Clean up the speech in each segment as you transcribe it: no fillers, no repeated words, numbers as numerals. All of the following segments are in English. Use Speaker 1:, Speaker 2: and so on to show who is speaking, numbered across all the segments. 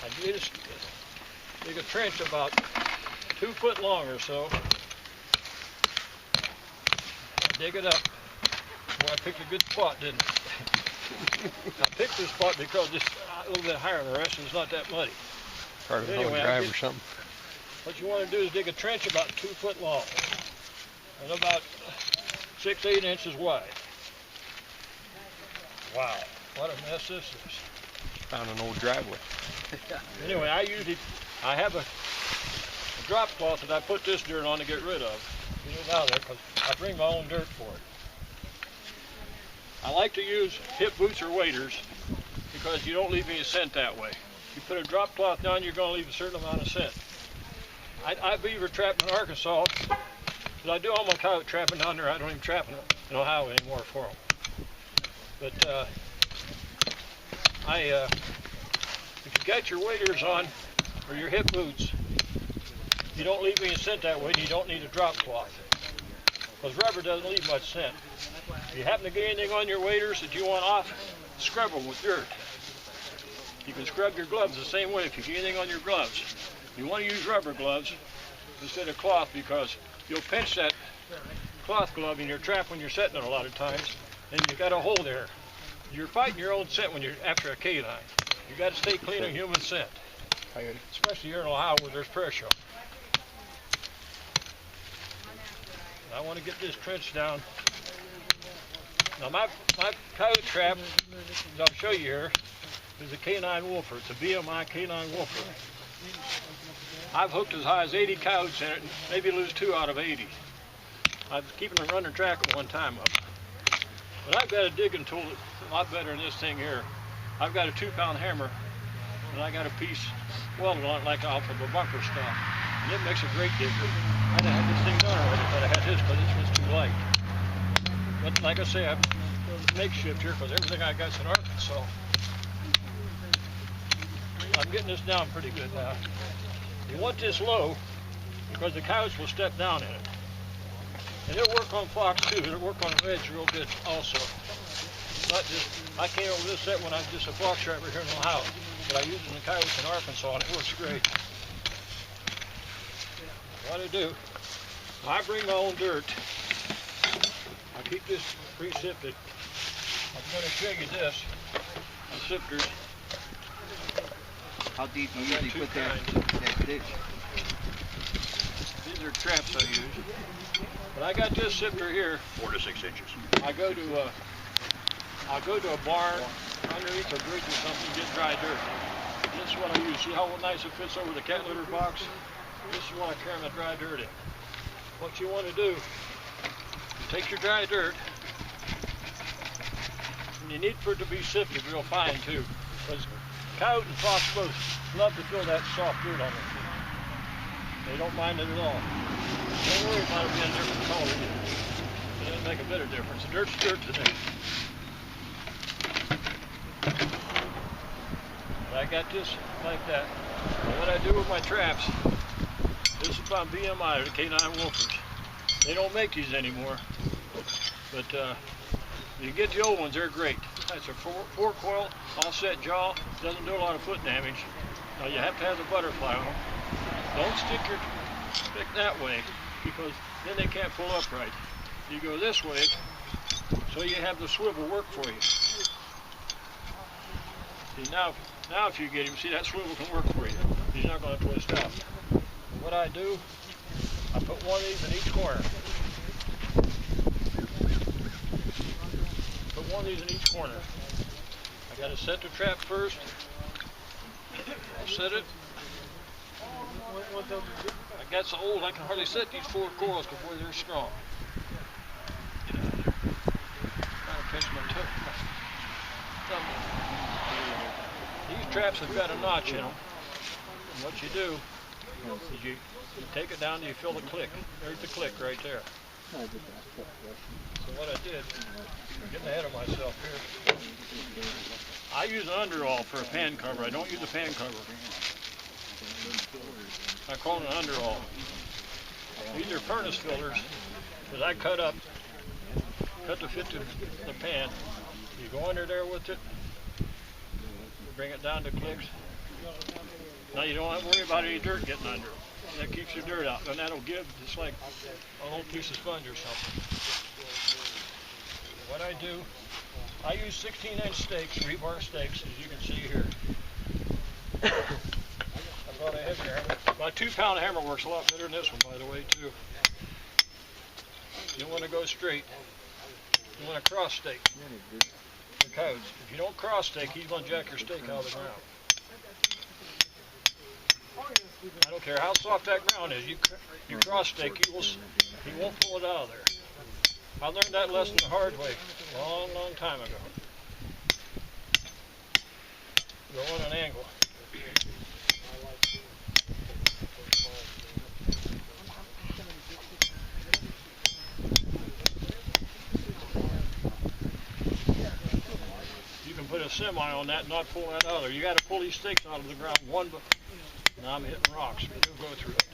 Speaker 1: I just dig a trench about 2 foot long or so. Dig it up. Well, I picked a good spot, didn't I? I picked this spot because it's a little bit higher than the rest and it's not that muddy.
Speaker 2: Part of anyway, drive or something.
Speaker 1: What you want to do is dig a trench about 2 foot long and about 6-8 inches wide. Wow, what a mess this is.
Speaker 2: Found an old driveway.
Speaker 1: Anyway, I have a drop cloth that I put this dirt on to get rid of. Get it out of there because I bring my own dirt for it. I like to use hip boots or waders because you don't leave any scent that way. If you put a drop cloth down, you're going to leave a certain amount of scent. I beaver trapped in Arkansas because I do all my coyote trapping down there. I don't even trap in Ohio anymore for them. But if you got your waders on or your hip boots, you don't leave any scent that way and you don't need a drop cloth because rubber doesn't leave much scent. If you happen to get anything on your waders that you want off, scrub them with dirt. You can scrub your gloves the same way if you get anything on your gloves. You want to use rubber gloves instead of cloth because you'll pinch that cloth glove in your trap when you're setting it a lot of times and you got a hole there. You're fighting your own scent when you're after a canine. You got to stay clean of human scent, especially here in Ohio where there's pressure. I want to get this trench down. Now my coyote trap, as I'll show you here, is a canine wolfer. It's a BMI canine wolfer. I've hooked as high as 80 coyotes in it and maybe lose 2 out of 80. I was keeping a running track at one time of it. But I've got a digging tool that's a lot better than this thing here. I've got a 2-pound hammer and I got a piece welded on it like off of a bumper stock. And it makes a great digger. I'd have had this thing done already, but I had this because this was too light. But like I say, I'm makeshift here because everything I got's in Arkansas. I'm getting this down pretty good now. You want this low because the coyotes will step down in it. And it'll work on fox too. It'll work on reds real good also. Not just, I came over this set when I was just a fox trapper here in Ohio, but I use it in the coyotes in Arkansas and it works great. What I do, I bring my own dirt. I keep this pre-sifted. I'm going to show you this. The sifters.
Speaker 3: How deep do you usually put that ditch?
Speaker 1: These are traps I use. But I got this sifter here.
Speaker 4: 4 to 6 inches.
Speaker 1: I'll go to a barn underneath a bridge or something, get dry dirt. This is what I use. See how nice it fits over the cat litter box? This is what I carry my dry dirt in. What you want to do, take your dry dirt, and you need for it to be sifted real fine too, because coyote and fox both love to feel that soft dirt on their feet. They don't mind it at all. Don't worry about it being a different color. It doesn't make a bit of difference. The dirt's dirt to them. But I got this like that. And what I do with my traps, this is from BMI, the canine wolfers. They don't make these anymore, but you get the old ones, they're great. That's a 4-coil, offset jaw, doesn't do a lot of foot damage. Now you have to have the butterfly on them. Don't stick that way because then they can't pull up right. You go this way, so you have the swivel work for you. See, now if you get him, see that swivel can work for you. He's not going to twist out. What I do, I put one of these in each corner. Put one of these in each corner. I got to set the trap first. I'll set it. I got so old I can hardly set these 4 coils before they're strong. Trying to catch my toe. These traps have got a notch in them. And what you do is you take it down and you feel the click. There's the click right there. So what I did, I'm getting ahead of myself here. I use an underall for a pan cover. I don't use a pan cover. I call it an underall. These are furnace filters that I cut to fit the pan. You go under there with it, bring it down to clicks, Now you don't have to worry about any dirt getting under it. That keeps your dirt out, and that'll give just like a little piece of sponge or something. What I do, I use 16-inch stakes, rebar stakes, as you can see here. I brought a heavier hammer. My 2-pound hammer works a lot better than this one, by the way, too. You want to go straight. You want to cross stake the coyotes. If you don't cross stake, he's going to jack your stake out of the ground. I don't care how soft that ground is. You cross stake, he won't pull it out of there. I learned that lesson the hard way, a long, long time ago. Go on an angle. You can put a semi on that and not pull that out of there. You got to pull these stakes out of the ground one by. Now I'm hitting rocks, but you'll go through it.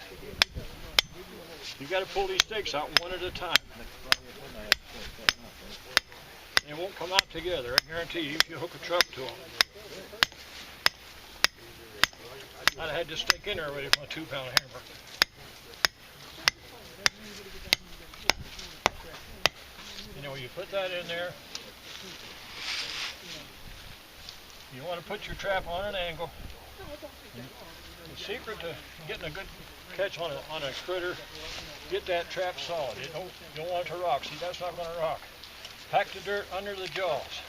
Speaker 1: You got to pull these stakes out one at a time. They won't come out together, I guarantee you, if you hook a truck to them. I'd have had this stake in there already with my 2-pound hammer. You know, you put that in there. You want to put your trap on an angle. The secret to getting a good catch on a critter, get that trap solid. You don't want it to rock. See, that's not going to rock. Pack the dirt under the jaws.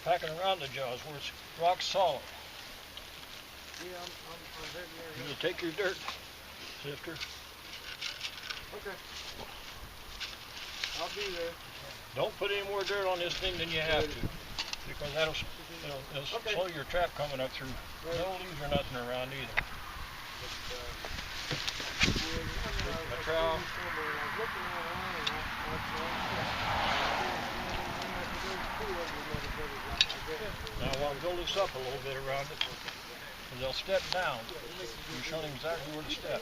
Speaker 1: Pack it around the jaws where it's rock solid. You take your dirt sifter.
Speaker 4: Okay. I'll be there.
Speaker 1: Don't put any more dirt on this thing than you have to, because it'll slow your trap coming up through. No leaves or nothing around either. A trowel. Now I'll build this up a little bit around it, and they'll step down. You're showing exactly where to step.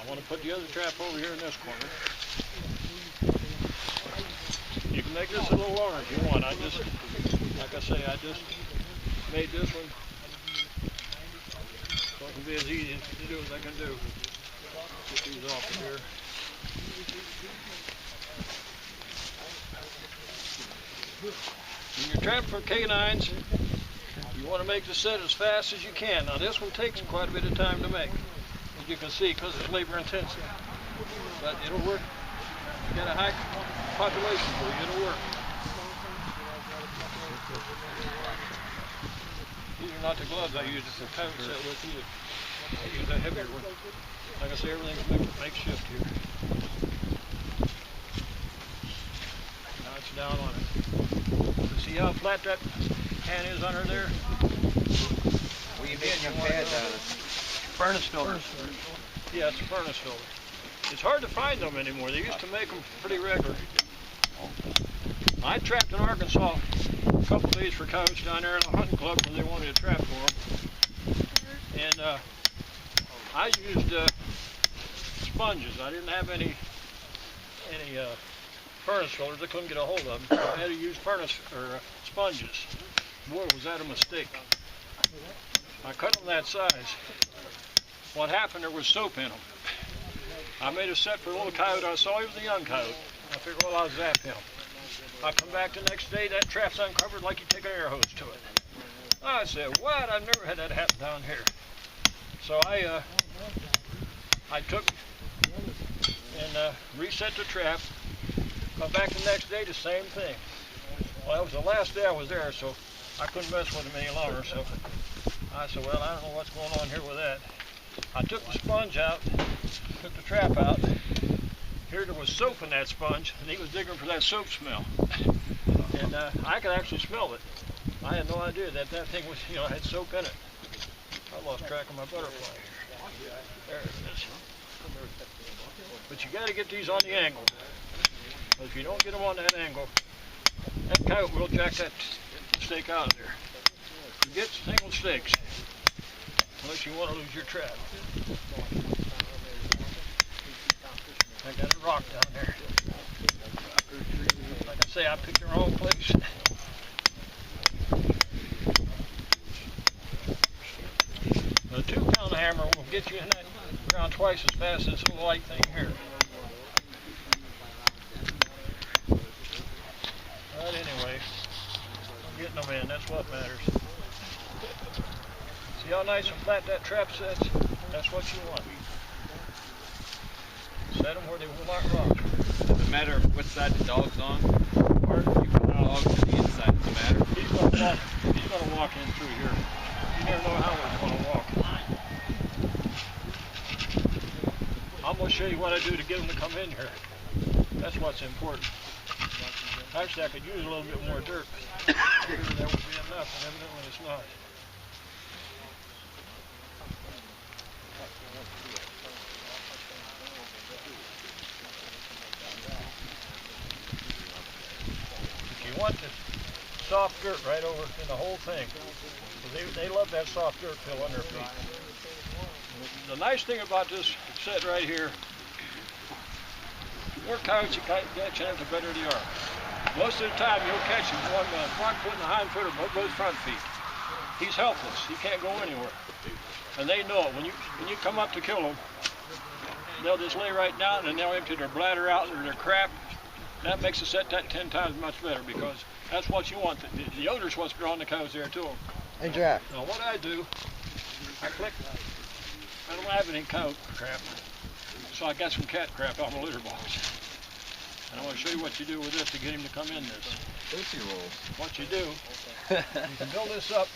Speaker 1: I want to put the other trap over here in this corner. You can make this a little longer if you want. Like I say, I just made this one so it can be as easy to do as I can do. Get these off of here. When you're trapping for canines, you want to make the set as fast as you can. Now this one takes quite a bit of time to make, as you can see, because it's labor intensive. But it'll work. You got a high population for you, it'll work. These are not the gloves I use for coyote set with either. I use a heavier one. Like I say, everything's makeshift here. Now it's down on it. See how flat that pan is under there?
Speaker 3: Well, you're getting your pads out of
Speaker 1: Furnace filter. Yeah, it's a furnace filter. It's hard to find them anymore. They used to make them pretty regular. I trapped in Arkansas a couple of days for coyotes down there in a hunting club when they wanted a trap for them. And I used sponges. I didn't have any furnace filters. I couldn't get a hold of them. I had to use sponges. Boy, was that a mistake. I cut them that size. What happened, there was soap in them. I made a set for a little coyote I saw. He was a young coyote. I figured, well, I'll zap him. I come back the next day, that trap's uncovered like you take an air hose to it. I said, what? I've never had that happen down here. So I took and reset the trap. Come back the next day, the same thing. Well, that was the last day I was there, so I couldn't mess with him any longer. So I said, well, I don't know what's going on here with that. I took the sponge out, took the trap out. Here there was soap in that sponge, and he was digging for that soap smell. And I could actually smell it. I had no idea that thing was, had soap in it. I lost track of my butterfly here. There it is. But you got to get these on the angle. But if you don't get them on that angle, that coyote will jack that stake out of there. Forget single stakes, unless you want to lose your trap. I got a rock down there. Like I say, I picked the wrong place. hammer will get you in that ground twice as fast as this little light thing here. But anyway, I'm getting them in, that's what matters. See how nice and flat that trap sets? That's what you want. Set them where they will not rock.
Speaker 3: Does it matter what side the dog's on?
Speaker 1: Or
Speaker 3: You put the dog to the inside, does it matter?
Speaker 1: He's gonna walk in through here. You never know how he's gonna walk. I'm gonna show you what I do to get him to come in here. That's what's important. Actually, I could use a little bit more dirt. I figured that would be enough, and evidently it's not. If you want the soft dirt right over in the whole thing, they love that soft dirt feel on their feet. The nice thing about this set right here, the more coyotes you catch in, the better they are. Most of the time you'll catch him on the front foot and the hind foot or both front feet. He's helpless. He can't go anywhere. And they know it. When you come up to kill them, they'll just lay right down and they'll empty their bladder out or their crap. That makes the set 10 times much better because that's what you want. The odor's what's drawing the cows there too.
Speaker 4: Hey, Jack.
Speaker 1: Now what I do, I click. I don't have any cow crap, so I got some cat crap on the litter box. And I want to show you what you do with this to get him to come in this.
Speaker 3: Tootsie rolls.
Speaker 1: What you do, you can build this up,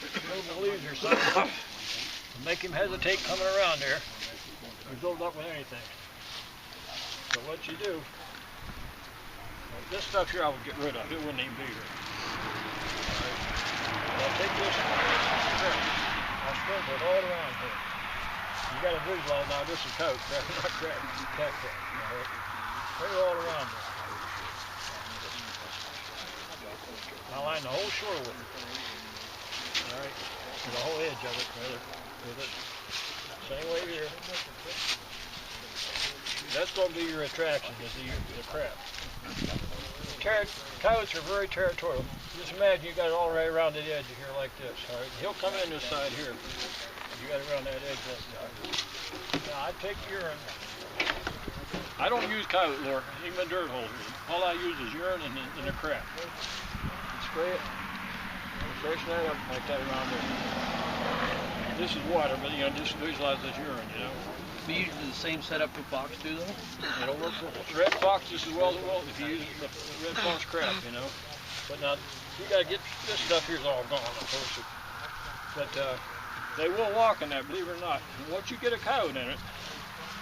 Speaker 1: build the leaves or something, and make him hesitate coming around there. You build it up with anything. So what you do, well, this stuff here I would get rid of. It wouldn't even be here. Alright. I'll take this crap. I'll sprinkle it all around here. You got to visualize now this is coat crap, not crap, cat crap. Alright. Put it all around there. I'll line the whole shore with it. Alright? The whole edge of it, rather, with it. Same way here. That's going to be your attraction, is the crap. Coyotes are very territorial. Just imagine you got it all right around the edge of here like this. Alright? He'll come in this side here. You got it around that edge like that. Now I take urine. I don't use coyote lure, even dirt holes. All I use is urine and the crap. Spray it, freshen that up like that around there. This is water, but you know, just visualize this urine, you know.
Speaker 5: We use the same setup for fox too, though?
Speaker 1: It'll work for red fox just as well as it will if you use the red fox crap, you know. But now, you gotta get, this stuff here's all gone, of course. But they will walk in that, believe it or not. And once you get a coyote in it,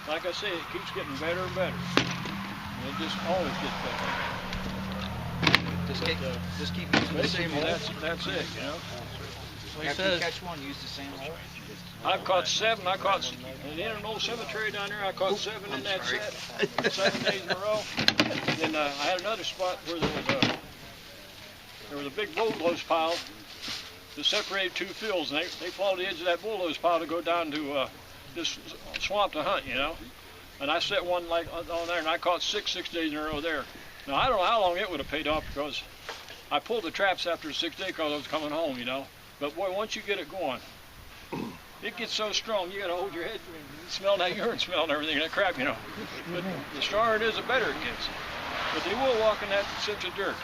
Speaker 1: like I say, it keeps getting better and better. And it just always gets better.
Speaker 5: Just keep using the same hole.
Speaker 1: That's it, you know.
Speaker 3: After you catch one, use the same hole.
Speaker 1: I've caught 7. I caught in an old cemetery down there. I caught 7 in that set, 7 days in a row. And I had another spot where there was a big bulldoze pile that separated 2 fields, and they followed the edge of that bulldoze pile to go down to this swamp to hunt, you know. And I set one like on there, and I caught 6 days in a row there. Now I don't know how long it would have paid off because I pulled the traps after the 6th day because I was coming home, you know. But boy, once you get it going, it gets so strong, you got to hold your head, smell that urine smell and everything, that crap, you know. But the stronger it is, the better it gets. But they will walk in that cinch of dirt.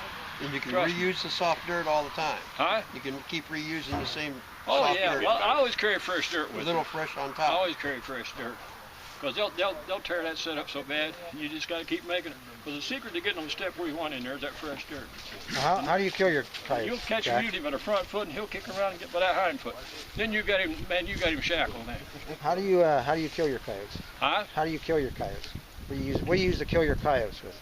Speaker 4: And you can reuse the soft dirt all the time.
Speaker 1: Huh?
Speaker 4: You can keep reusing the same
Speaker 1: Oh
Speaker 4: soft
Speaker 1: yeah,
Speaker 4: dirt.
Speaker 1: well, I always carry fresh dirt with
Speaker 4: A
Speaker 1: me.
Speaker 4: little fresh on
Speaker 1: I
Speaker 4: top.
Speaker 1: always carry fresh dirt. Because they'll tear that set up so bad, you just got to keep making it. Because the secret to getting them to step where you want in there is that fresh dirt.
Speaker 4: How do you kill your coyotes,
Speaker 1: You'll catch him usually by the front foot, and he'll kick around and get by that hind foot. Then you got him, man, you got him shackled now.
Speaker 4: How do you kill your coyotes?
Speaker 1: Huh?
Speaker 4: How do you kill your coyotes? What do you use to kill your coyotes with?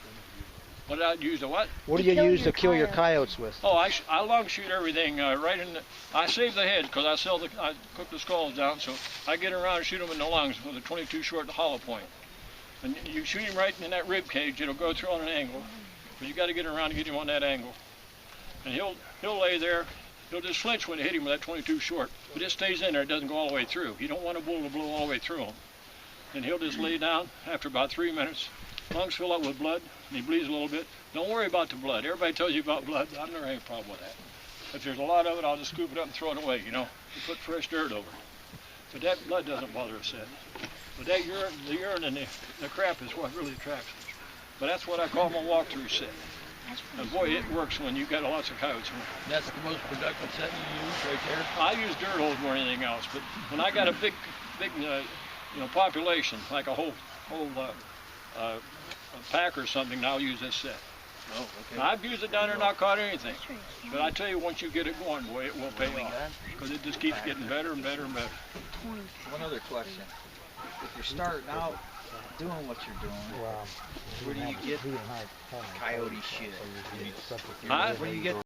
Speaker 1: What did I use the what?
Speaker 4: What do you use to kill your coyotes with?
Speaker 1: Oh, I long shoot everything right in the. I save the head because I cook the skulls down, so I get around and shoot them in the lungs with a 22 short hollow point. And you shoot him right in that rib cage, it'll go through on an angle, but you got to get around to get him on that angle. And he'll lay there. He'll just flinch when you hit him with that 22 short, but it stays in there. It doesn't go all the way through. You don't want a bull to blow all the way through him. And he'll just lay down after about 3 minutes. Lungs fill up with blood, and he bleeds a little bit. Don't worry about the blood. Everybody tells you about blood. I've never had a problem with that. If there's a lot of it, I'll just scoop it up and throw it away, you know. You put fresh dirt over it. but that blood doesn't bother a set. But that urine, the urine and the crap is what really attracts us. But that's what I call my walkthrough set. And boy, it works when you got lots of coyotes.
Speaker 5: That's the most productive set you use right there.
Speaker 1: I use dirt holes more than anything else, but when I got a big population, like a whole a pack or something, I'll use this set.
Speaker 5: Oh, okay.
Speaker 1: Now, I've used it down there and not caught anything. But I tell you, once you get it going, boy, it will pay off. Because it just keeps getting better and better and better.
Speaker 3: One other question. If you're starting out doing what you're doing, where do you get coyote shit?
Speaker 1: Huh?
Speaker 3: Where do you get